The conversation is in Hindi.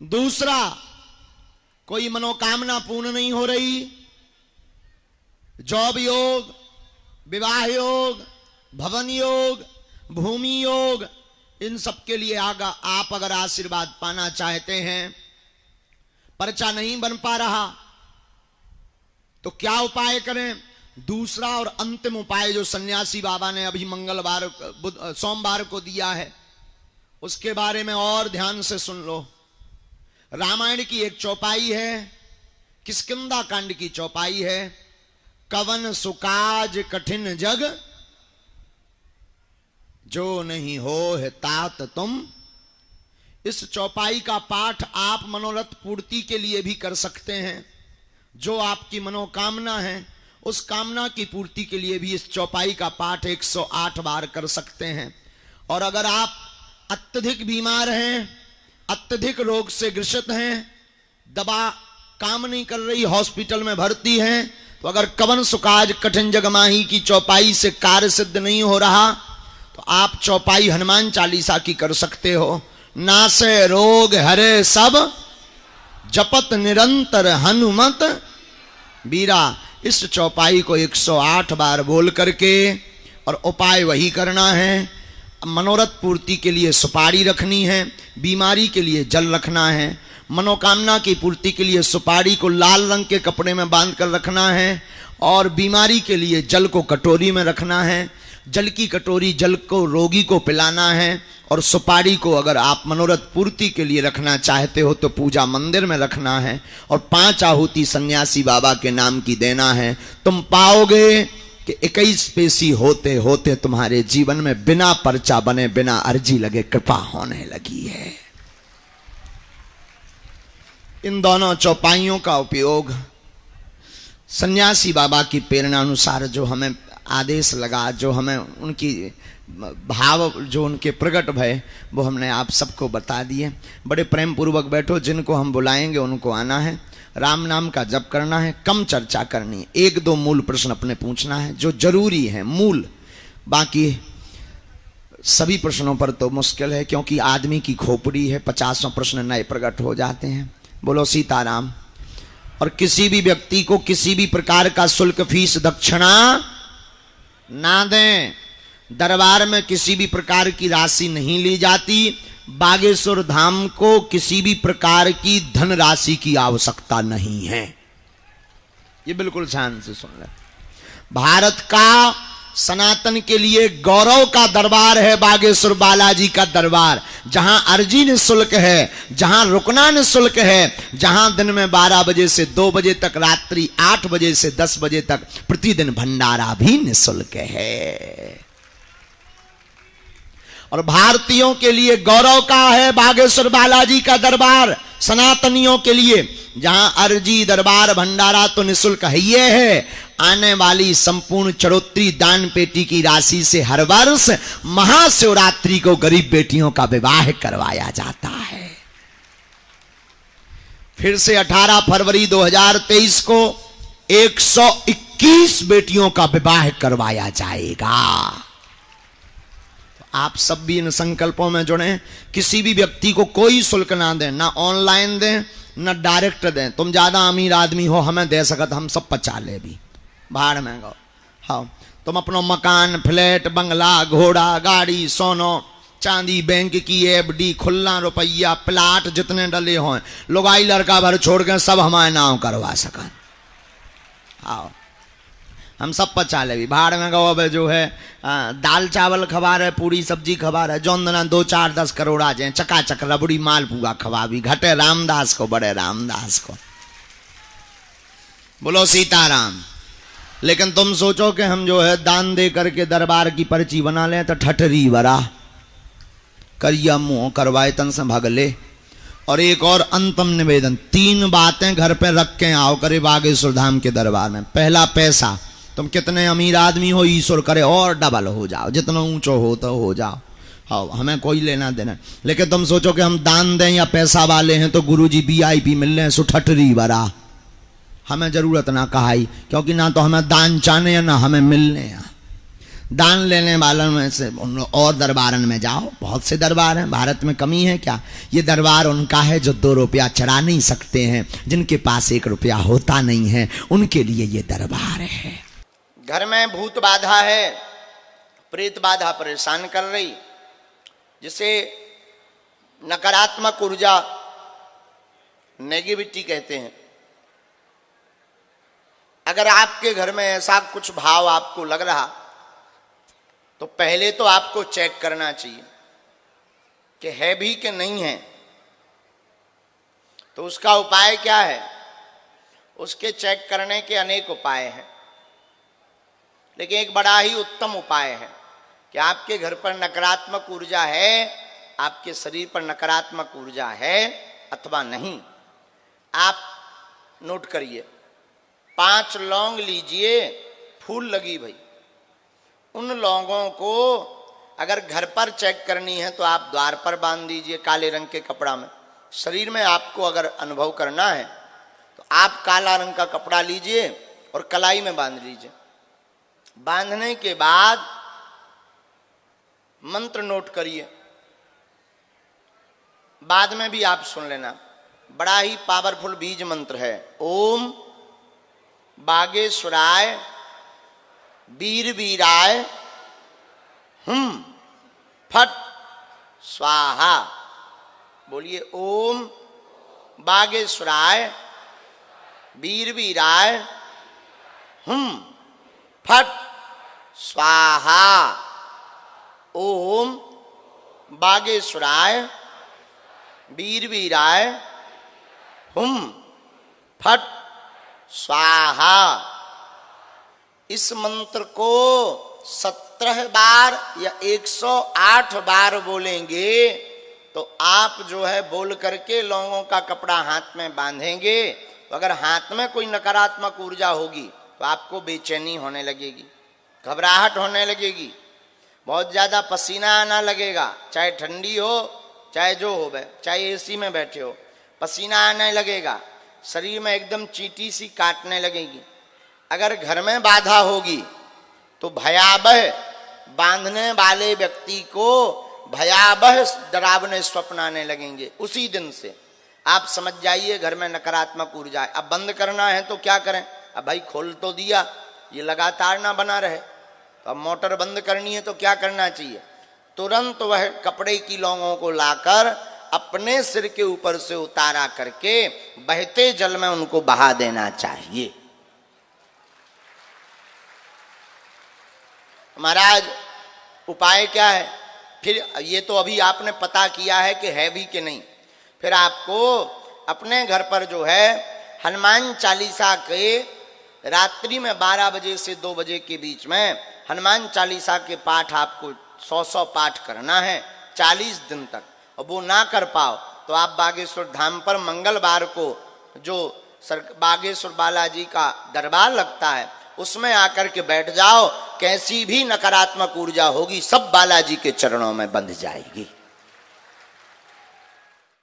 दूसरा, कोई मनोकामना पूर्ण नहीं हो रही, जॉब योग, विवाह योग, भवन योग, भूमि योग, इन सब के लिए आप अगर आशीर्वाद पाना चाहते हैं, पर्चा नहीं बन पा रहा तो क्या उपाय करें? दूसरा और अंतिम उपाय जो सन्यासी बाबा ने अभी सोमवार को दिया है, उसके बारे में और ध्यान से सुन लो। रामायण की एक चौपाई है, किष्किंधा कांड की चौपाई है, कवन सुकाज कठिन जग जो नहीं हो है तात तुम। इस चौपाई का पाठ आप मनोरथ पूर्ति के लिए भी कर सकते हैं। जो आपकी मनोकामना है उस कामना की पूर्ति के लिए भी इस चौपाई का पाठ 108 बार कर सकते हैं। और अगर आप अत्यधिक बीमार हैं, अत्यधिक रोग से ग्रसित हैं, दवा काम नहीं कर रही, हॉस्पिटल में भर्ती हैं, तो अगर कवन सुकाज कठिन जग माही की चौपाई से कार्य सिद्ध नहीं हो रहा तो आप चौपाई हनुमान चालीसा की कर सकते हो। नासे रोग हरे सब जपत निरंतर हनुमत बीरा। इस चौपाई को 108 बार बोल करके, और उपाय वही करना है। मनोरथ पूर्ति के लिए सुपारी रखनी है, बीमारी के लिए जल रखना है, मनोकामना की पूर्ति के लिए सुपारी को लाल रंग के कपड़े में बांध कर रखना है, और बीमारी के लिए जल को कटोरी में रखना है। जल की कटोरी जल को रोगी को पिलाना है, और सुपारी को अगर आप मनोरथ पूर्ति के लिए रखना चाहते हो तो पूजा मंदिर में रखना है, और 5 आहुति सन्यासी बाबा के नाम की देना है। तुम पाओगे कि 21 पेशी होते होते तुम्हारे जीवन में बिना पर्चा बने, बिना अर्जी लगे कृपा होने लगी है। इन दोनों चौपाइयों का उपयोग सन्यासी बाबा की प्रेरणा अनुसार जो हमें आदेश लगा, जो हमें उनकी भाव जो उनके प्रकट भय, वो हमने आप सबको बता दिए। बड़े प्रेम पूर्वक बैठो, जिनको हम बुलाएंगे उनको आना है, राम नाम का जप करना है, कम चर्चा करनी है, 1-2 मूल प्रश्न अपने पूछना है जो जरूरी है, मूल। बाकी सभी प्रश्नों पर तो मुश्किल है, क्योंकि आदमी की खोपड़ी है, 50 प्रश्न नए प्रकट हो जाते हैं। बोलो सीताराम। और किसी भी व्यक्ति को किसी भी प्रकार का शुल्क, फीस, दक्षिणा ना दें। दरबार में किसी भी प्रकार की राशि नहीं ली जाती। बागेश्वर धाम को किसी भी प्रकार की धन राशि की आवश्यकता नहीं है। ये बिल्कुल ध्यान से सुन ले। भारत का सनातन के लिए गौरव का दरबार है बागेश्वर बालाजी का दरबार, जहां अर्जी निःशुल्क है, जहां रुकना निःशुल्क है, जहां दिन में 12 बजे से 2 बजे तक, रात्रि 8 बजे से 10 बजे तक प्रतिदिन भंडारा भी निःशुल्क है। और भारतीयों के लिए गौरव का है बागेश्वर बालाजी का दरबार, सनातनियों के लिए, जहां अर्जी, दरबार, भंडारा तो निःशुल्क है। ये है आने वाली संपूर्ण चरोत्री दान पेटी की राशि से हर वर्ष महाशिवरात्रि को गरीब बेटियों का विवाह करवाया जाता है। फिर से 18 फरवरी 2023 को 121 बेटियों का विवाह करवाया जाएगा। आप सब भी इन संकल्पों में जुड़े। किसी भी व्यक्ति को कोई शुल्क ना दें, ना ऑनलाइन दें, ना डायरेक्ट दें। तुम ज्यादा अमीर आदमी हो, हमें दे सकत, हम सब पचा ले भी, भाड़ में गो। हाँ, तुम अपनो मकान, फ्लैट, बंगला, घोड़ा, गाड़ी, सोनो चांदी, बैंक की एफडी, खुला रुपया, प्लाट जितने डले हों, लुगाई लड़का भर छोड़ के सब हमारे नाम करवा सकन। हाँ, हम सब पचा ले भी, भाड़ में गो। अब जो है दाल चावल खबा रहे, पूरी सब्जी खबा रहे, जौन दिना 2, 4, 10 करोड़ आ जाए, चकाचक रबड़ी मालपुआ खवा भी, घटे रामदास को, बड़े रामदास को। बोलो सीताराम। लेकिन तुम सोचो कि हम जो है दान दे करके दरबार की पर्ची बना लें तो ठठरी बरा करिया मुंह करवाए तन से भाग ले। और एक और अंतम निवेदन, 3 बातें घर पे रख के आओ करे बागेश्वर धाम के दरबार में। पहला, पैसा। तुम कितने अमीर आदमी हो, ईश्वर करे और डबल हो जाओ, जितना ऊंचो हो तो हो जाओ। हाँ, हमें कोई लेना देना। लेकिन तुम सोचो कि हम दान दें या पैसा वाले हैं तो गुरुजी VIP मिल रहे हैं, सो ठठरी बरा। हमें जरूरत ना कहाई, क्योंकि ना तो हमें दान चाहने या ना हमें मिलने। दान लेने वालों में से और दरबारन में जाओ, बहुत से दरबार हैं, भारत में कमी है क्या? ये दरबार उनका है जो 2 रुपया चढ़ा नहीं सकते हैं, जिनके पास 1 रुपया होता नहीं है, उनके लिए ये दरबार है। घर में भूत बाधा है, प्रेत बाधा परेशान कर रही, जिसे नकारात्मक ऊर्जा नेगेटिविटी कहते हैं। अगर आपके घर में ऐसा कुछ भाव आपको लग रहा तो पहले तो आपको चेक करना चाहिए कि है भी कि नहीं है। तो उसका उपाय क्या है? उसके चेक करने के अनेक उपाय हैं, लेकिन एक बड़ा ही उत्तम उपाय है कि आपके घर पर नकारात्मक ऊर्जा है, आपके शरीर पर नकारात्मक ऊर्जा है अथवा नहीं। आप नोट करिए, 5 लौंग लीजिए, फूल लगी भाई, उन लौंगों को अगर घर पर चेक करनी है तो आप द्वार पर बांध दीजिए काले रंग के कपड़ा में। शरीर में आपको अगर अनुभव करना है तो आप काला रंग का कपड़ा लीजिए और कलाई में बांध लीजिए। बांधने के बाद मंत्र नोट करिए, बाद में भी आप सुन लेना, बड़ा ही पावरफुल बीज मंत्र है। ओम बागेश्वराय वीर वीराय फट स्वाहा। बोलिए, ओम बागेश्वराय वीर वीराय फट स्वाहा। ओम बागेश्वराय वीर वीराय फट स्वाहा। इस मंत्र को 17 बार या 108 बार बोलेंगे तो आप जो है बोल करके लौंगों का कपड़ा हाथ में बांधेंगे। तो अगर हाथ में कोई नकारात्मक ऊर्जा होगी तो आपको बेचैनी होने लगेगी, घबराहट होने लगेगी, बहुत ज्यादा पसीना आना लगेगा, चाहे ठंडी हो चाहे जो हो, चाहे एसी में बैठे हो, पसीना आने लगेगा, शरीर में एकदम चींटी सी काटने लगेगी। अगर घर में बाधा होगी तो भयावह, बांधने वाले व्यक्ति को भयावह डरावने स्वप्न आने लगेंगे। उसी दिन से आप समझ जाइए घर में नकारात्मक ऊर्जा है। अब बंद करना है तो क्या करें? अब भाई खोल तो दिया, ये लगातार ना बना रहे, तो अब मोटर बंद करनी है तो क्या करना चाहिए? तुरंत वह कपड़े की लौंगों को लाकर अपने सिर के ऊपर से उतारा करके बहते जल में उनको बहा देना चाहिए। महाराज उपाय क्या है? फिर ये तो अभी आपने पता किया है कि है भी कि नहीं। फिर आपको अपने घर पर जो है हनुमान चालीसा के रात्रि में 12 बजे से 2 बजे के बीच में हनुमान चालीसा के पाठ आपको 100 पाठ करना है 40 दिन तक। और वो ना कर पाओ तो आप बागेश्वर धाम पर मंगलवार को जो बागेश्वर बालाजी का दरबार लगता है उसमें आकर के बैठ जाओ। कैसी भी नकारात्मक ऊर्जा होगी सब बालाजी के चरणों में बंध जाएगी।